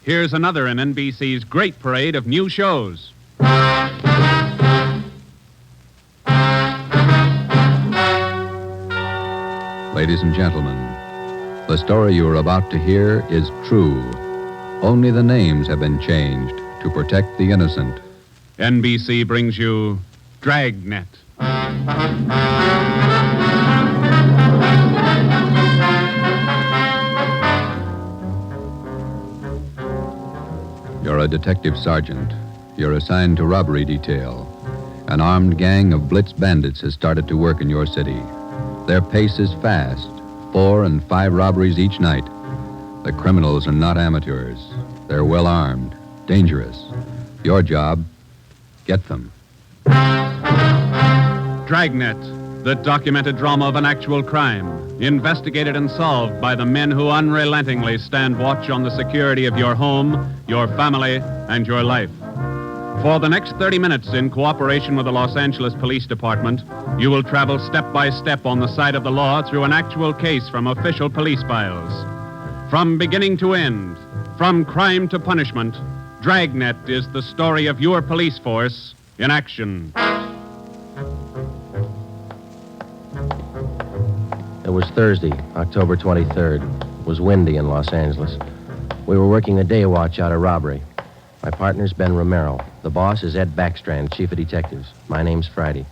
here's another in NBC's great parade of new shows. Ladies and gentlemen, the story you are about to hear is true. Only the names have been changed to protect the innocent. NBC brings you Dragnet. You're a detective sergeant. You're assigned to robbery detail. An armed gang of blitz bandits has started to work in your city. Their pace is fast, 4 and 5 robberies each night. The criminals are not amateurs. They're well armed, dangerous. Your job, get them. Dragnet, the documented drama of an actual crime, investigated and solved by the men who unrelentingly stand watch on the security of your home, your family, and your life. For the next 30 minutes, in cooperation with the Los Angeles Police Department, you will travel step by step on the side of the law through an actual case from official police files. From beginning to end, from crime to punishment, Dragnet is the story of your police force in action. It was Thursday, October 23rd. It was windy in Los Angeles. We were working the day watch out of robbery. My partner's Ben Romero. The boss is Ed Backstrand, chief of detectives. My name's Friday.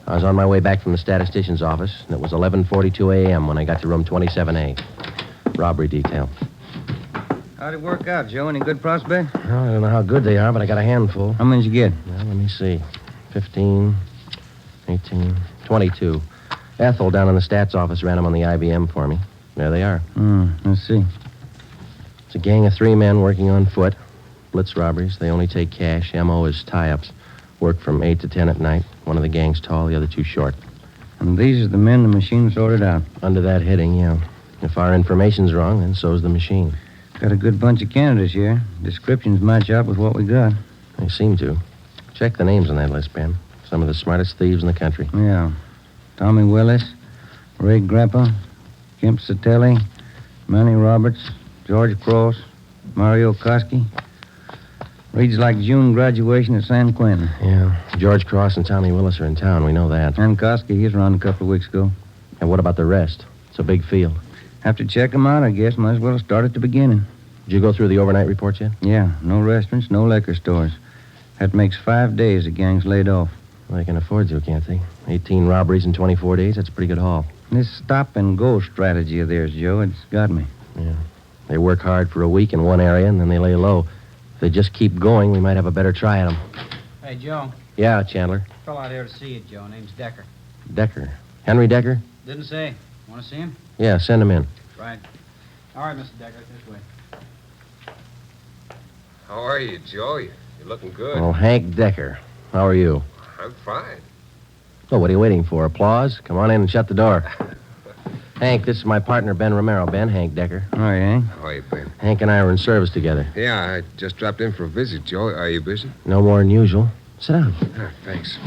I was on my way back from the statistician's office, and it was 11:42 a.m. when I got to room 27A. Robbery detail. How'd it work out, Joe? Any good prospect? Well, I don't know how good they are, but I got a handful. How many did you get? Well, let me see. 15, 18, 22. Ethel down in the stats office ran them on the IBM for me. There they are. Let's see. It's a gang of 3 men working on foot. Blitz robberies. They only take cash. M.O. is tie-ups. Work from 8 to 10 at night. One of the gang's tall, the other 2 short. And these are the men the machine sorted out. Under that heading, yeah. If our information's wrong, then so's the machine. Got a good bunch of candidates here. Descriptions match up with what we got. They seem to. Check the names on that list, Ben. Some of the smartest thieves in the country. Yeah. Tommy Willis, Ray Grappa, Kemp Satelli, Manny Roberts, George Cross, Mario Koski. Reads like June graduation at San Quentin. Yeah. George Cross and Tommy Willis are in town. We know that. And Koski, he's around a couple of weeks ago. And what about the rest? It's a big field. Have to check them out, I guess. Might as well start at the beginning. Did you go through the overnight reports yet? Yeah. No restaurants, no liquor stores. That makes 5 days the gang's laid off. Well, they can afford to, can't they? 18 robberies in 24 days. That's a pretty good haul. This stop-and-go strategy of theirs, Joe, it's got me. Yeah. They work hard for a week in one area, and then they lay low. If they just keep going, we might have a better try at them. Hey, Joe. Yeah, Chandler. Fellow out here to see you, Joe. Name's Decker. Decker. Henry Decker? Didn't say. Want to see him? Yeah, send him in. Right. All right, Mr. Decker, this way. How are you, Joe? You're looking good. Well, Hank Decker. How are you? I'm fine. Oh, what are you waiting for? Applause? Come on in and shut the door. Hank, this is my partner, Ben Romero. Ben, Hank Decker. All right, Hank. How are you, Ben? Hank and I were in service together. Yeah, I just dropped in for a visit, Joe. Are you busy? No more than usual. Sit down. Thanks.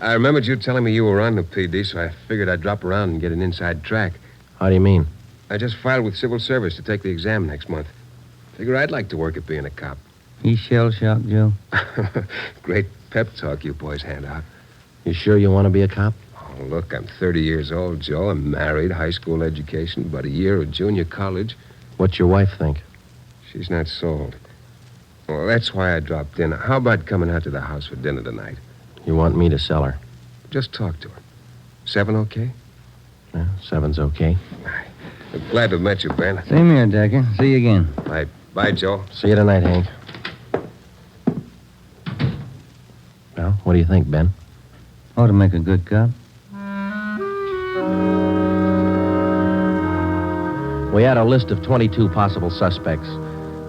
I remembered you telling me you were on the PD, so I figured I'd drop around and get an inside track. How do you mean? I just filed with civil service to take the exam next month. Figure I'd like to work at being a cop. He's shell-shocked, Joe. Great pep talk you boys hand out. You sure you want to be a cop? Oh, look, I'm 30 years old, Joe. I'm married, high school education, about a year of junior college. What's your wife think? She's not sold. Well, that's why I dropped in. How about coming out to the house for dinner tonight? You want me to sell her? Just talk to her. 7 okay? Yeah, 7's okay. I'm glad to have met you, Ben. Same here, Decker. See you again. Bye, Joe. See you tonight, Hank. Well, what do you think, Ben? Ought to make a good cop. We had a list of 22 possible suspects.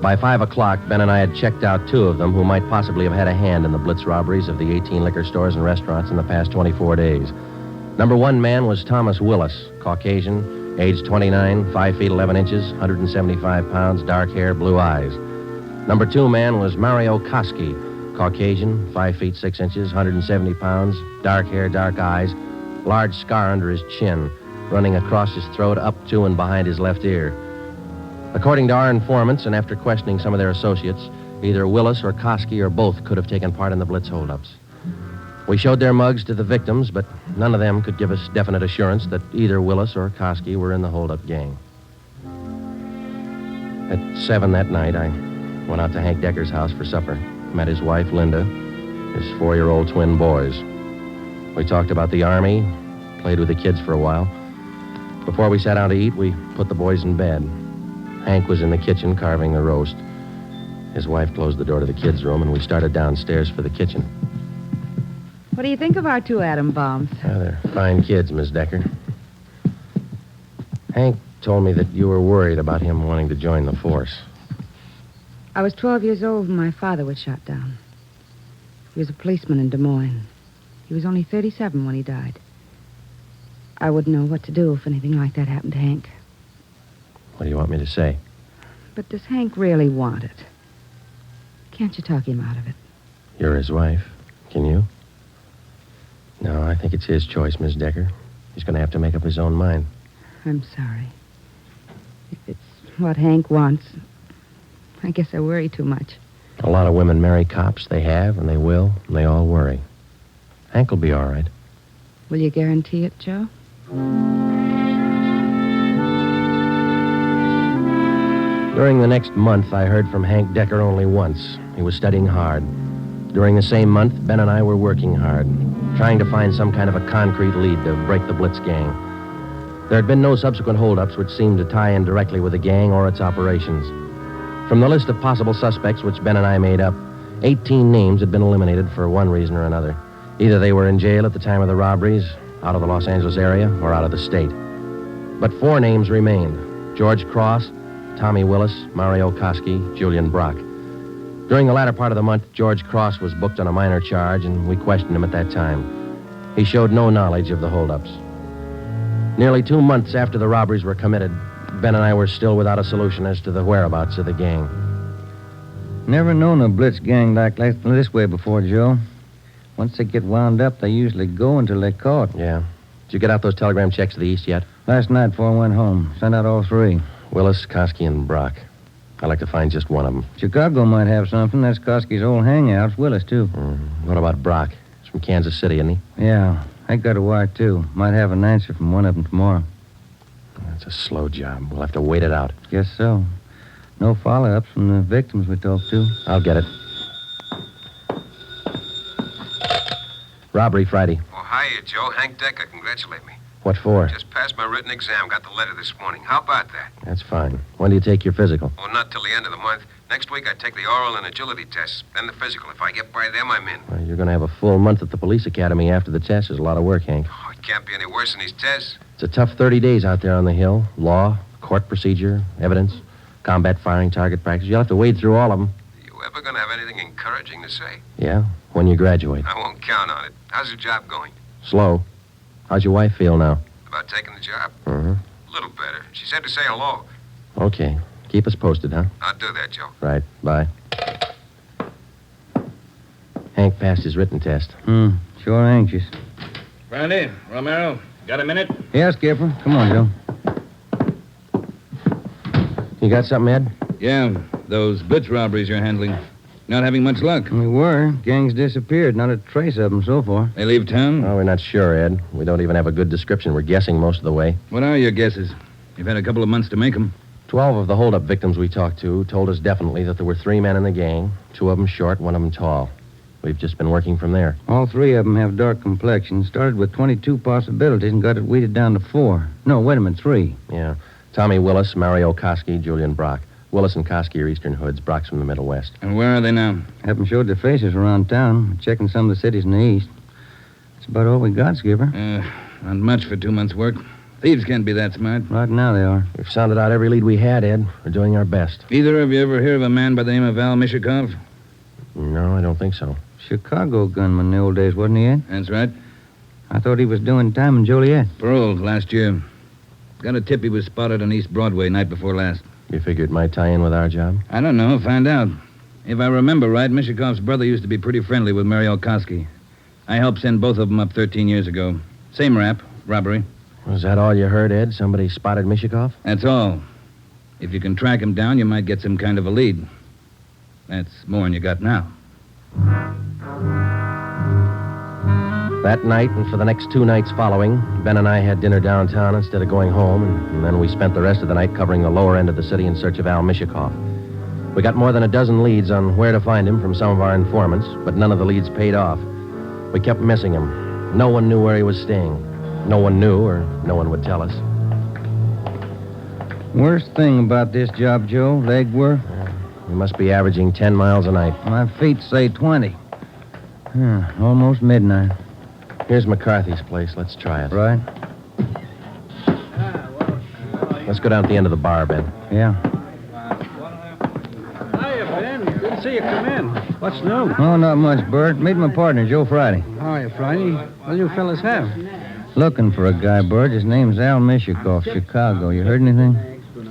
By 5 o'clock, Ben and I had checked out 2 of them who might possibly have had a hand in the blitz robberies of the 18 liquor stores and restaurants in the past 24 days. Number 1 man was Thomas Willis, Caucasian, age 29, 5 feet 11 inches, 175 pounds, dark hair, blue eyes. Number 2 man was Mario Koski, Caucasian, 5 feet 6 inches, 170 pounds, dark hair, dark eyes, large scar under his chin, running across his throat, up to and behind his left ear. According to our informants, and after questioning some of their associates, either Willis or Koski or both could have taken part in the Blitz holdups. We showed their mugs to the victims, but none of them could give us definite assurance that either Willis or Koski were in the holdup gang. At 7 that night, I went out to Hank Decker's house for supper. Met his wife, Linda, his 4-year-old twin boys. We talked about the Army, played with the kids for a while. Before we sat down to eat, we put the boys in bed. Hank was in the kitchen carving the roast. His wife closed the door to the kids' room, and we started downstairs for the kitchen. What do you think of our 2 atom bombs? Yeah, they're fine kids, Miss Decker. Hank told me that you were worried about him wanting to join the force. I was 12 years old when my father was shot down. He was a policeman in Des Moines. He was only 37 when he died. I wouldn't know what to do if anything like that happened to Hank. What do you want me to say? But does Hank really want it? Can't you talk him out of it? You're his wife. Can you? No, I think it's his choice, Miss Decker. He's going to have to make up his own mind. I'm sorry. If it's what Hank wants, I guess I worry too much. A lot of women marry cops. They have, and they will, and they all worry. Hank will be all right. Will you guarantee it, Joe? During the next month, I heard from Hank Decker only once. He was studying hard. During the same month, Ben and I were working hard, trying to find some kind of a concrete lead to break the Blitz gang. There had been no subsequent holdups which seemed to tie in directly with the gang or its operations. From the list of possible suspects which Ben and I made up, 18 names had been eliminated for one reason or another. Either they were in jail at the time of the robberies, out of the Los Angeles area, or out of the state. But 4 names remained: George Cross, Tommy Willis, Mario Koski, Julian Brock. During the latter part of the month, George Cross was booked on a minor charge, and we questioned him at that time. He showed no knowledge of the holdups. Nearly 2 months after the robberies were committed, Ben and I were still without a solution as to the whereabouts of the gang. Never known a Blitz gang like this way before, Joe. Once they get wound up, they usually go until they're caught. Yeah. Did you get out those telegram checks to the east yet? Last night before I went home. Sent out all 3. Willis, Koski, and Brock. I'd like to find just one of them. Chicago might have something. That's Koski's old hangout. Willis, too. What about Brock? He's from Kansas City, isn't he? Yeah. I got a wire, too. Might have an answer from one of them tomorrow. That's a slow job. We'll have to wait it out. Guess so. No follow-ups from the victims we talked to. I'll get it. Robbery Friday. Oh, hiya, Joe. Hank Decker. Congratulate me. What for? Just passed my written exam. Got the letter this morning. How about that? That's fine. When do you take your physical? Oh, not till the end of the month. Next week, I take the oral and agility tests. Then the physical. If I get by them, I'm in. Well, you're going to have a full month at the police academy after the test. There's a lot of work, Hank. Oh, it can't be any worse than these tests. It's a tough 30 days out there on the Hill. Law, court procedure, evidence, combat firing, target practice. You'll have to wade through all of them. Are you ever going to have anything encouraging to say? Yeah, when you graduate. I won't count on it. How's your job going? Slow. How's your wife feel now? About taking the job? Uh-huh. A little better. She said to say hello. Okay. Keep us posted, huh? I'll do that, Joe. Right. Bye. Hank passed his written test. Sure anxious. Brandy, Romero, got a minute? Yeah, Skipper. Come on, Joe. You got something, Ed? Yeah, those Blitz robberies you're handling. Not having much luck. We were. Gang's disappeared. Not a trace of them so far. They leave town? Oh, we're not sure, Ed. We don't even have a good description. We're guessing most of the way. What are your guesses? You've had a couple of months to make them. 12 of the holdup victims we talked to told us definitely that there were 3 men in the gang, 2 of them short, 1 of them tall. We've just been working from there. All 3 of them have dark complexions. Started with 22 possibilities and got it weeded down to 4. No, wait a minute, 3. Yeah. Tommy Willis, Mario Koski, Julian Brock. Willis and Koski are Eastern Hoods. Brock's from the Middle West. And where are they now? Haven't showed their faces around town. We're checking some of the cities in the east. That's about all we got, Skipper. Not much for 2 months' work. Thieves can't be that smart. Right now they are. We've sounded out every lead we had, Ed. We're doing our best. Either of you ever hear of a man by the name of Al Mishikov? No, I don't think so. Chicago gunman in the old days, wasn't he, Ed? That's right. I thought he was doing time in Joliet. Paroled last year. Got a tip he was spotted on East Broadway night before last. You figure it might tie in with our job? I don't know. Find out. If I remember right, Mishikov's brother used to be pretty friendly with Mario Koski. I helped send both of them up 13 years ago. Same rap, robbery. Was that all you heard, Ed? Somebody spotted Mishikov? That's all. If you can track him down, you might get some kind of a lead. That's more than you got now. That night and for the next 2 nights following, Ben and I had dinner downtown instead of going home, and then we spent the rest of the night covering the lower end of the city in search of Al Mishikoff. We got more than a dozen leads on where to find him from some of our informants, but none of the leads paid off. We kept missing him. No one knew where he was staying. No one knew, or no one would tell us. Worst thing about this job, Joe, legwork. We must be averaging 10 miles a night. My feet say 20. Almost midnight. Here's McCarthy's place. Let's try it. Right? Let's go down to the end of the bar, Ben. Yeah. Hiya, Ben. Good to see you come in. What's new? Oh, not much, Bert. Meet my partner, Joe Friday. How are you, Friday? What do you fellas have? Looking for a guy, Bert. His name's Al Mishikoff, Chicago. You heard anything?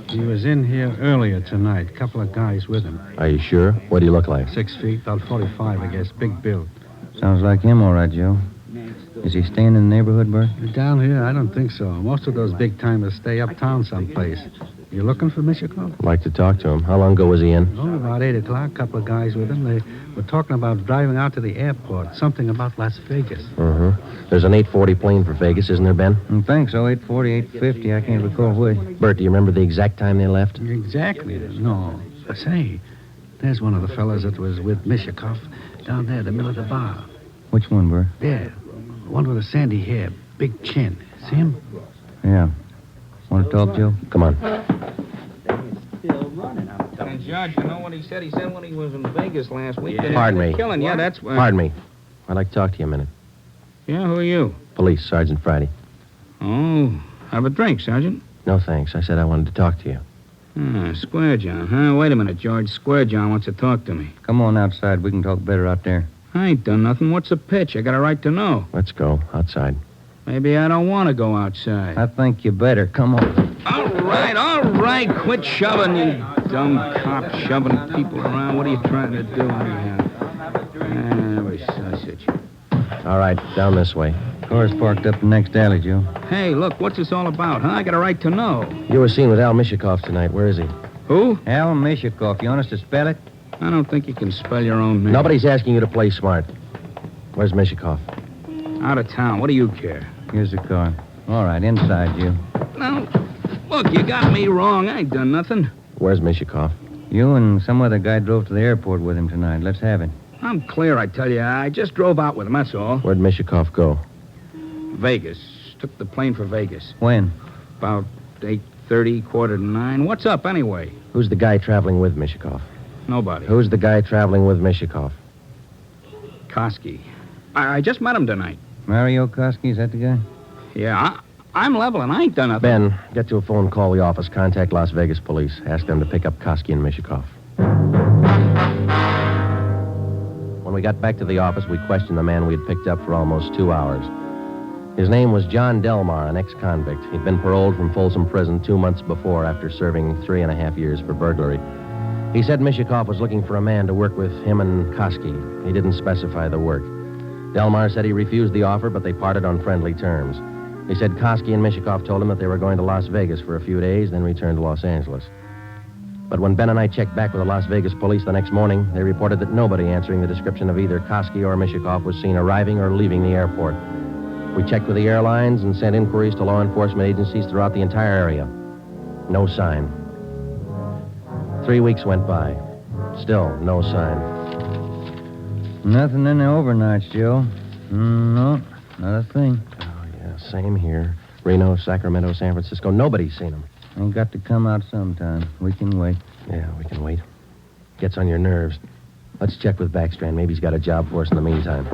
He was in here earlier tonight. Couple of guys with him. Are you sure? What do you look like? 6 feet, about 45, I guess. Big build. Sounds like him, all right, Joe. Is he staying in the neighborhood, Bert? Down here, I don't think so. Most of those big-timers stay uptown someplace. You looking for Mishikoff? I'd like to talk to him. How long ago was he in? Oh, about 8 o'clock. Couple of guys with him. They were talking about driving out to the airport. Something about Las Vegas. There's an 840 plane for Vegas, isn't there, Ben? I think so. 840, 850. I can't recall which. Bert, do you remember the exact time they left? Exactly. No. Say, there's one of the fellas that was with Mishikoff down there in the middle of the bar. Which one, Bert? There. One with a sandy hair, big chin. See him? Yeah. Want to talk, Joe? Come on. And Judge, you know what he said? He said when he was in Vegas last week. Pardon me. Killing, yeah, that's where. Pardon me. I'd like to talk to you a minute. Yeah, who are you? Police, Sergeant Friday. Oh, have a drink, Sergeant. No, thanks. I said I wanted to talk to you. Square John, huh? Wait a minute, George. Square John wants to talk to me. Come on outside. We can talk better out there. I ain't done nothing. What's the pitch? I got a right to know. Let's go. Outside. Maybe I don't want to go outside. I think you better. Come on. All right. Quit shoving, you dumb cop, shoving people around. What are you trying to do anyhow? Every sausage. All right, down this way. Car's parked up the next alley, Joe. Hey, look, what's this all about, huh? I got a right to know. You were seen with Al Mishikoff tonight. Where is he? Who? Al Mishikoff. You want us to spell it? I don't think you can spell your own name. Nobody's asking you to play smart. Where's Mishikoff? Out of town. What do you care? Here's the car. All right, inside, you. No. Look, you got me wrong. I ain't done nothing. Where's Mishikoff? You and some other guy drove to the airport with him tonight. Let's have it. I'm clear, I tell you. I just drove out with him, that's all. Where'd Mishikoff go? Vegas. Took the plane for Vegas. When? About 8:30, 8:45. What's up, anyway? Who's the guy traveling with Mishikoff? Nobody. Who's the guy traveling with Mishikoff? Koski. I just met him tonight. Mario Koski, is that the guy? Yeah, I'm leveling. I ain't done nothing. Ben, get to a phone, call the office, contact Las Vegas police. Ask them to pick up Koski and Mishikoff. When we got back to the office, we questioned the man we had picked up for almost 2 hours. His name was John Delmar, an ex-convict. He'd been paroled from Folsom Prison 2 months before after serving 3.5 years for burglary. He said Mishikoff was looking for a man to work with him and Koski. He didn't specify the work. Delmar said he refused the offer, but they parted on friendly terms. He said Koski and Mishikoff told him that they were going to Las Vegas for a few days, then return to Los Angeles. But when Ben and I checked back with the Las Vegas police the next morning, they reported that nobody answering the description of either Koski or Mishikoff was seen arriving or leaving the airport. We checked with the airlines and sent inquiries to law enforcement agencies throughout the entire area. No sign. 3 weeks went by. Still no sign. Nothing in the overnights, Joe. No, not a thing. Oh, yeah, same here. Reno, Sacramento, San Francisco. Nobody's seen him. Ain't got to come out sometime. We can wait. Yeah, we can wait. Gets on your nerves. Let's check with Backstrand. Maybe he's got a job for us in the meantime.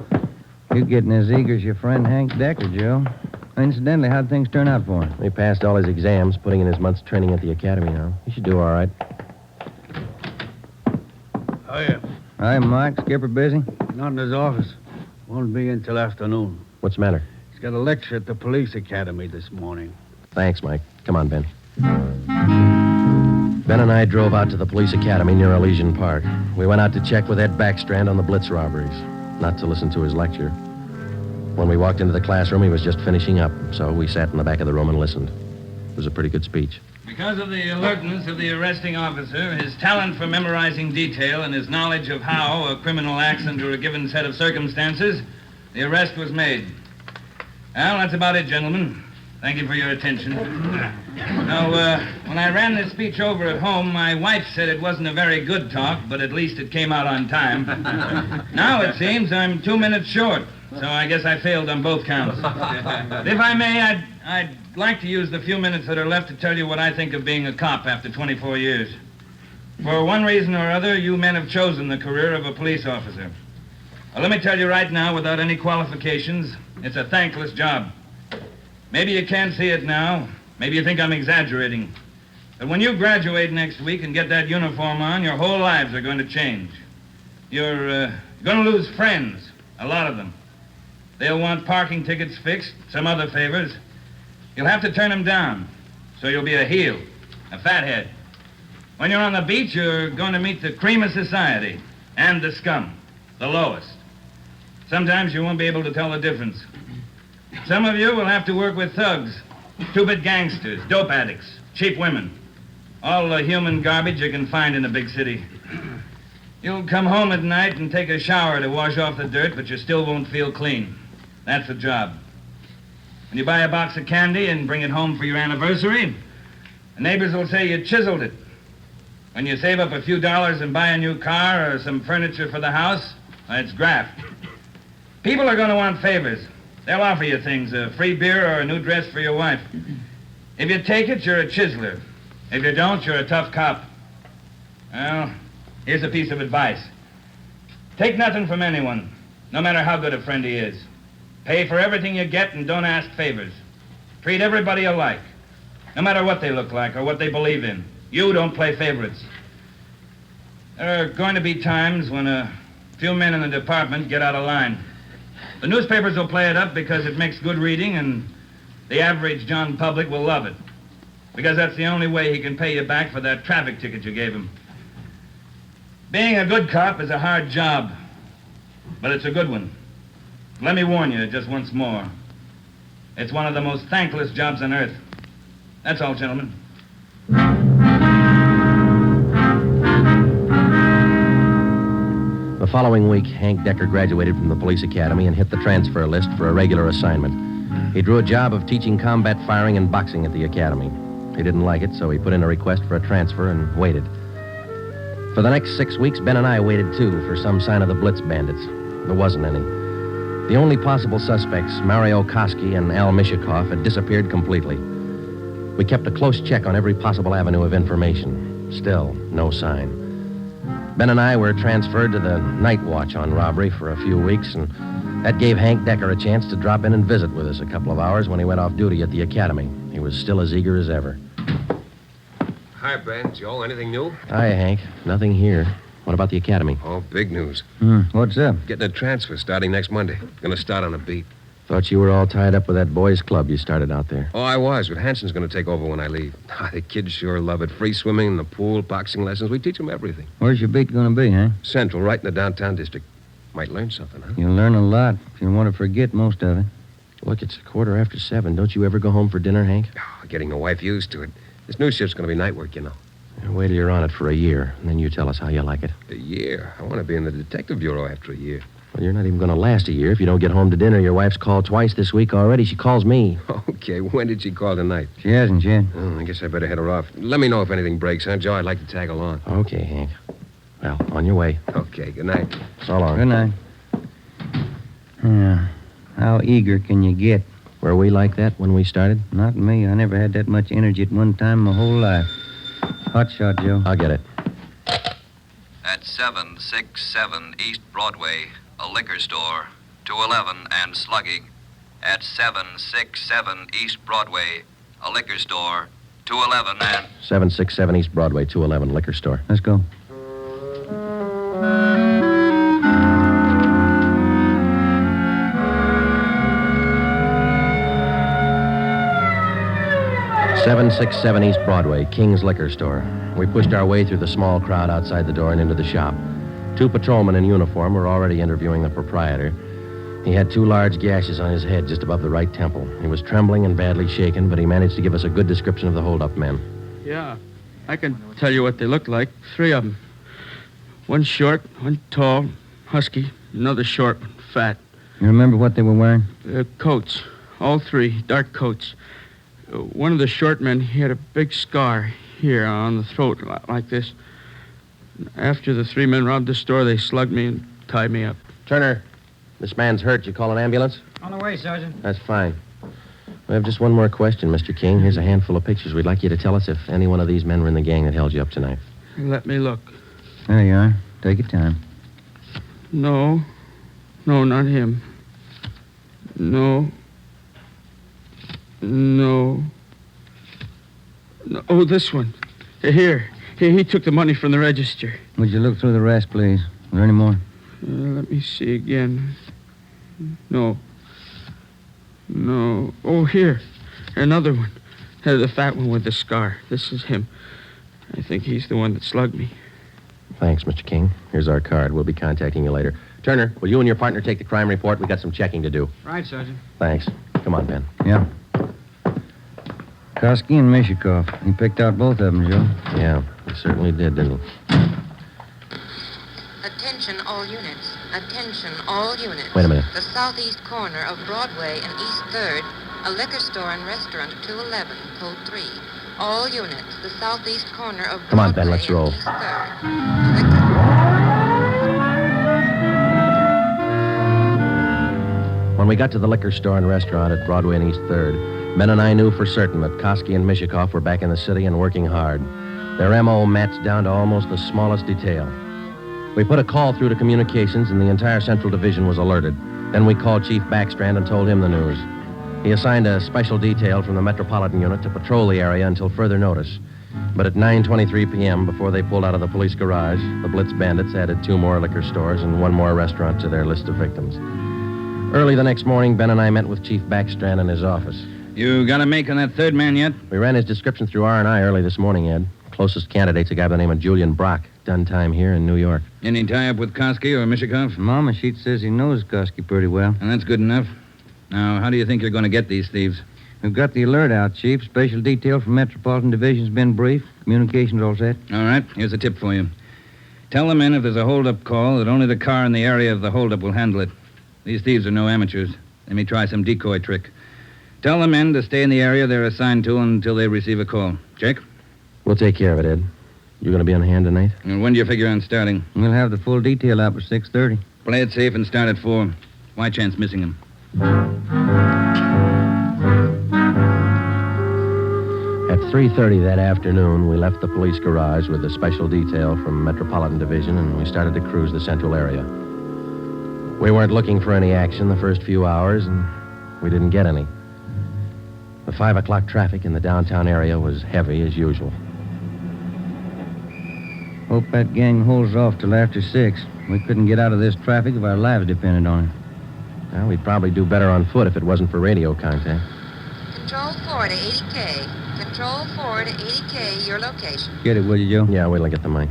You're getting as eager as your friend Hank Decker, Joe. Incidentally, how'd things turn out for him? He passed all his exams, putting in his month's training at the academy now. He should do all right. Oh, yeah. Hi, Mike. Skipper busy? Not in his office. Won't be in till afternoon. What's the matter? He's got a lecture at the police academy this morning. Thanks, Mike. Come on, Ben. Ben and I drove out to the police academy near Elysian Park. We went out to check with Ed Backstrand on the Blitz robberies, not to listen to his lecture. When we walked into the classroom, he was just finishing up, so we sat in the back of the room and listened. It was a pretty good speech. Because of the alertness of the arresting officer, his talent for memorizing detail, and his knowledge of how a criminal acts under a given set of circumstances, the arrest was made. Well, that's about it, gentlemen. Thank you for your attention. Now, when I ran this speech over at home, my wife said it wasn't a very good talk, but at least it came out on time. Now it seems I'm 2 minutes short, so I guess I failed on both counts. If I may, I'd like to use the few minutes that are left to tell you what I think of being a cop after 24 years. For one reason or other, you men have chosen the career of a police officer. Well, let me tell you right now, without any qualifications, it's a thankless job. Maybe you can't see it now. Maybe you think I'm exaggerating. But when you graduate next week and get that uniform on, your whole lives are going to change. You're going to lose friends, a lot of them. They'll want parking tickets fixed, some other favors. You'll have to turn them down, so you'll be a heel, a fathead. When you're on the beach, you're going to meet the cream of society and the scum, the lowest. Sometimes you won't be able to tell the difference. Some of you will have to work with thugs, two-bit gangsters, dope addicts, cheap women, all the human garbage you can find in a big city. You'll come home at night and take a shower to wash off the dirt, but you still won't feel clean. That's the job. When you buy a box of candy and bring it home for your anniversary, the neighbors will say you chiseled it. When you save up a few dollars and buy a new car or some furniture for the house, it's graft. People are going to want favors. They'll offer you things, a free beer or a new dress for your wife. If you take it, you're a chiseler. If you don't, you're a tough cop. Well, here's a piece of advice. Take nothing from anyone, no matter how good a friend he is. Pay for everything you get and don't ask favors. Treat everybody alike, no matter what they look like or what they believe in. You don't play favorites. There are going to be times when a few men in the department get out of line. The newspapers will play it up because it makes good reading, and the average John public will love it. Because that's the only way he can pay you back for that traffic ticket you gave him. Being a good cop is a hard job, but it's a good one. Let me warn you just once more. It's one of the most thankless jobs on earth. That's all, gentlemen. The following week, Hank Decker graduated from the police academy and hit the transfer list for a regular assignment. He drew a job of teaching combat firing and boxing at the academy. He didn't like it, so he put in a request for a transfer and waited. For the next 6 weeks, Ben and I waited, too, for some sign of the Blitz bandits. There wasn't any. The only possible suspects, Mario Koski and Al Mishikoff, had disappeared completely. We kept a close check on every possible avenue of information. Still, no sign. Ben and I were transferred to the night watch on robbery for a few weeks, and that gave Hank Decker a chance to drop in and visit with us a couple of hours when he went off duty at the academy. He was still as eager as ever. Hi, Ben. Joe, anything new? Hi, Hank. Nothing here. What about the academy? Oh, big news. What's up? Getting a transfer starting next Monday. Gonna start on a beat. Thought you were all tied up with that boys' club you started out there. Oh, I was, but Hanson's gonna take over when I leave. The kids sure love it. Free swimming in the pool, boxing lessons. We teach them everything. Where's your beat going to be, huh? Central, right in the downtown district. Might learn something, huh? You'll learn a lot if you want to forget most of it. Look, it's 7:15. Don't you ever go home for dinner, Hank? Oh, getting the wife used to it. This new shift's gonna be night work, you know. Wait till you're on it for a year, and then you tell us how you like it. A year? I want to be in the detective bureau after a year. Well, you're not even going to last a year if you don't get home to dinner. Your wife's called twice this week already. She calls me. Okay, when did she call tonight? She hasn't yet. Oh, I guess I better head her off. Let me know if anything breaks, huh, Joe? I'd like to tag along. Okay, Hank. Well, on your way. Okay, good night. So long. Good night. Yeah. How eager can you get? Were we like that when we started? Not me. I never had that much energy at one time my whole life. Hot shot, Joe. I'll get it. At 767 East Broadway, a liquor store, 211 and slugging. At 767 East Broadway, a liquor store, 211 and... 767 East Broadway, 211 liquor store. Let's go. .767 East Broadway, King's Liquor Store. We pushed our way through the small crowd outside the door and into the shop. 2 patrolmen in uniform were already interviewing the proprietor. He had 2 large gashes on his head just above the right temple. He was trembling and badly shaken, but he managed to give us a good description of the hold-up men. Yeah. I can tell you what they look like. 3 of them. One short, one tall, husky, another short one, fat. You remember what they were wearing? Coats. All 3, dark coats. One of the short men, he had a big scar here on the throat, like this. After the 3 men robbed the store, they slugged me and tied me up. Turner, this man's hurt. You call an ambulance? On the way, Sergeant. That's fine. We have just one more question, Mr. King. Here's a handful of pictures. We'd like you to tell us if any one of these men were in the gang that held you up tonight. Let me look. There you are. Take your time. No. No, not him. No. No. Oh, this one. Here. He took the money from the register. Would you look through the rest, please? Are there any more? Let me see again. No. No. Oh, here. Another one. The fat one with the scar. This is him. I think he's the one that slugged me. Thanks, Mr. King. Here's our card. We'll be contacting you later. Turner, will you and your partner take the crime report? We got some checking to do. Right, Sergeant. Thanks. Come on, Ben. Yeah. Koski and Mishikoff. He picked out both of them, Joe. Yeah, he certainly did, didn't he? Attention all units. Attention all units. Wait a minute. The southeast corner of Broadway and East 3rd, a liquor store and restaurant 211, code 3. All units, the southeast corner of Broadway Come on, Ben, let's roll. and East 3rd. When we got to the liquor store and restaurant at Broadway and East 3rd, Ben and I knew for certain that Koski and Mishikoff were back in the city and working hard. Their M.O. matched down to almost the smallest detail. We put a call through to communications, and the entire Central Division was alerted. Then we called Chief Backstrand and told him the news. He assigned a special detail from the Metropolitan Unit to patrol the area until further notice. But at 9:23 p.m., before they pulled out of the police garage, the Blitz bandits added 2 more liquor stores and 1 more restaurant to their list of victims. Early the next morning, Ben and I met with Chief Backstrand in his office. You got a make on that 3rd man yet? We ran his description through R&I early this morning, Ed. Closest candidate's a guy by the name of Julian Brock. Done time here in New York. Any tie-up with Koski or Mishikoff? Mama Sheet says he knows Koski pretty well. And that's good enough. Now, how do you think you're going to get these thieves? We've got the alert out, Chief. Special detail from Metropolitan Division's been briefed. Communications all set. All right, here's a tip for you. Tell the men if there's a hold-up call that only the car in the area of the hold-up will handle it. These thieves are no amateurs. They may try some decoy trick. Tell the men to stay in the area they're assigned to until they receive a call. Check? We'll take care of it, Ed. You going to be on hand tonight? And when do you figure on starting? We'll have the full detail out by 6:30. Play it safe and start at 4. Why chance missing them? At 3:30 that afternoon, we left the police garage with a special detail from Metropolitan Division, and we started to cruise the central area. We weren't looking for any action the first few hours, and we didn't get any. The 5 o'clock traffic in the downtown area was heavy as usual. Hope that gang holds off till after 6. We couldn't get out of this traffic if our lives depended on it. Well, we'd probably do better on foot if it wasn't for radio contact. Control 4 to 80K. Control 4 to 80K, your location. Get it, will you, Joe? Yeah, wait till I get the mic.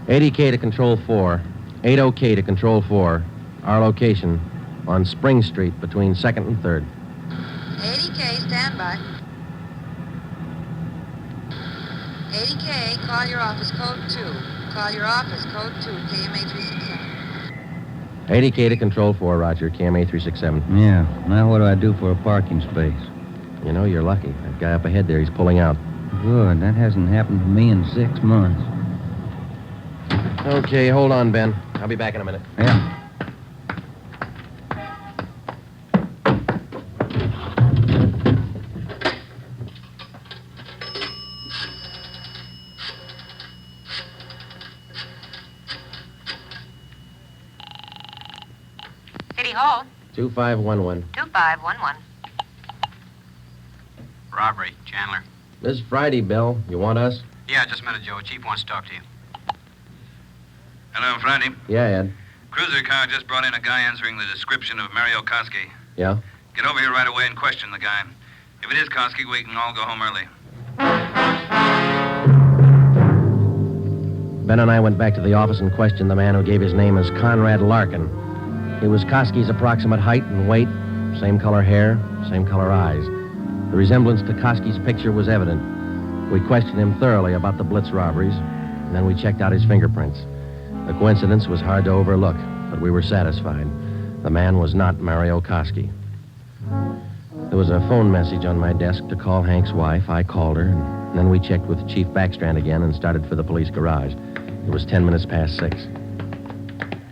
80K to Control 4. 80K to Control 4. Our location on Spring Street between 2nd and 3rd. 80K, stand by. 80K, call your office code 2. Call your office code 2, KMA 367. 80K to Control 4, Roger. KMA 367. Yeah. Now what do I do for a parking space? You know, you're lucky. That guy up ahead there, he's pulling out. Good. That hasn't happened to me in 6 months. Okay, hold on, Ben. I'll be back in a minute. Yeah. City Hall. 2511. 2511. Robbery, Chandler. This is Friday, Bill. You want us? Yeah, just a minute, Joe. Chief wants to talk to you. Hello, Friday. Yeah, Ed. Cruiser car just brought in a guy answering the description of Mario Koski. Yeah? Get over here right away and question the guy. If it is Koski, we can all go home early. Ben and I went back to the office and questioned the man who gave his name as Conrad Larkin. He was Koski's approximate height and weight, same color hair, same color eyes. The resemblance to Koski's picture was evident. We questioned him thoroughly about the Blitz robberies, and then we checked out his fingerprints. The coincidence was hard to overlook, but we were satisfied. The man was not Mario Koski. There was a phone message on my desk to call Hank's wife. I called her, and then we checked with Chief Backstrand again and started for the police garage. It was 10 minutes past 6.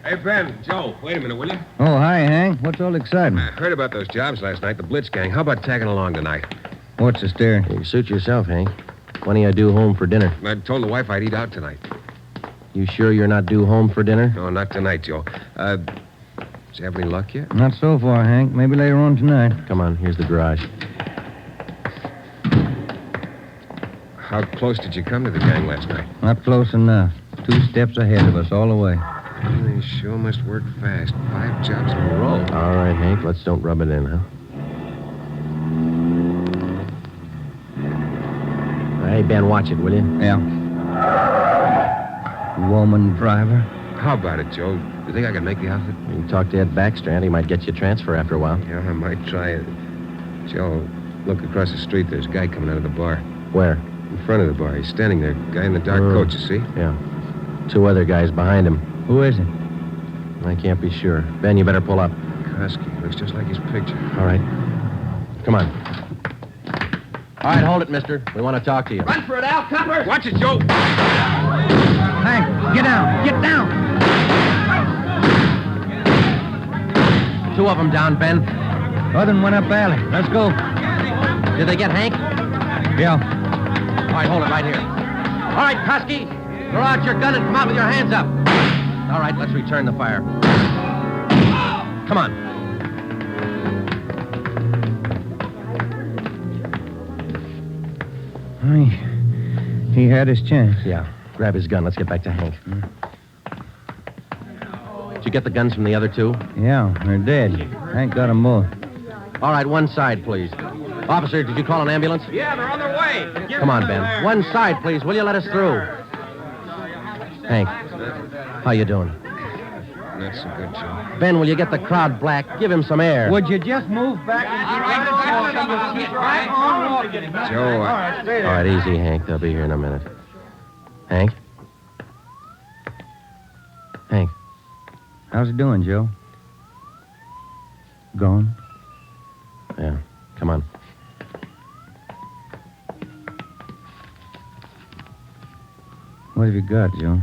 Hey, Ben, Joe, wait a minute, will you? Oh, hi, Hank. What's all exciting? I heard about those jobs last night, the Blitz gang. How about tagging along tonight? What's the stare? You suit yourself, Hank. When are you due home for dinner? I told the wife I'd eat out tonight. You sure you're not due home for dinner? No, not tonight, Joe. Did you have any luck yet? Not so far, Hank. Maybe later on tonight. Come on, here's the garage. How close did you come to the gang last night? Not close enough. 2 steps ahead of us all the way. They sure must work fast. 5 jobs in a row. All right, Hank, let's don't rub it in, huh? Hey, Ben, watch it, will you? Yeah. Woman driver. How about it, Joe? You think I can make the outfit? You can talk to Ed Backstrand. He might get you a transfer after a while. Yeah, I might try it. Joe, look across the street. There's a guy coming out of the bar. Where? In front of the bar. He's standing there. Guy in the dark coat, you see? Yeah. 2 other guys behind him. Who is it? I can't be sure. Ben, you better pull up. Koski. Looks just like his picture. All right. Come on. All right, hold it, mister. We want to talk to you. Run for it, Al, copper! Watch it, Joe! Hank, get down! Get down! 2 of them down, Ben. Other one went up alley. Let's go. Did they get Hank? Yeah. All right, hold it right here. All right, Koski, throw out your gun and come out with your hands up. All right, let's return the fire. Come on. He had his chance. Yeah. Grab his gun. Let's get back to Hank. Did you get the guns from the other 2? Yeah, they're dead. Hank got them both. All right, one side, please. Officer, did you call an ambulance? Yeah, they're on their way. Come on, Ben. One side, please. Will you let us through? Hank, how you doing? Not so good, Joe. Ben, will you get the crowd black? Give him some air. Would you just move back and keep right on walking? Joe, All right, stay there. All right, easy, Hank. They'll be here in a minute. Hank? Hank? How's it doing, Joe? Gone? Yeah, come on. What have you got, Joe?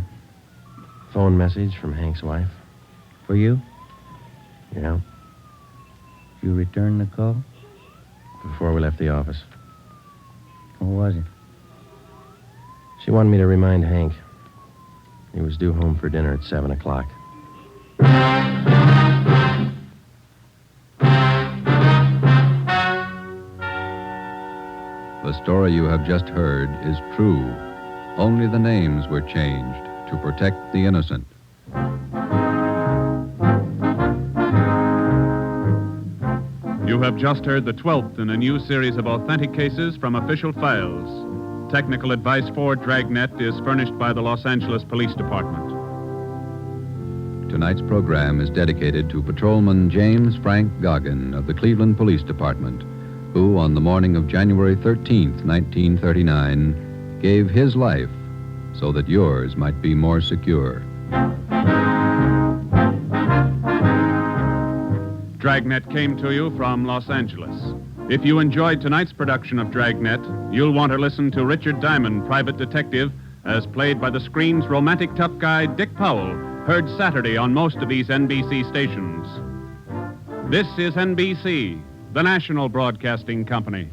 Phone message from Hank's wife. For you? Yeah, Did you return the call? before we left the office. What was it? She wanted me to remind Hank. He was due home for dinner at 7 o'clock. The story you have just heard is true. Only the names were changed to protect the innocent. You have just heard the 12th in a new series of authentic cases from official files. Technical advice for Dragnet is furnished by the Los Angeles Police Department. Tonight's program is dedicated to Patrolman James Frank Goggin of the Cleveland Police Department, who, on the morning of January 13th, 1939, gave his life so that yours might be more secure. Dragnet came to you from Los Angeles. If you enjoyed tonight's production of Dragnet, you'll want to listen to Richard Diamond, private detective, as played by the screen's romantic tough guy Dick Powell, heard Saturday on most of these NBC stations. This is NBC, the national broadcasting company.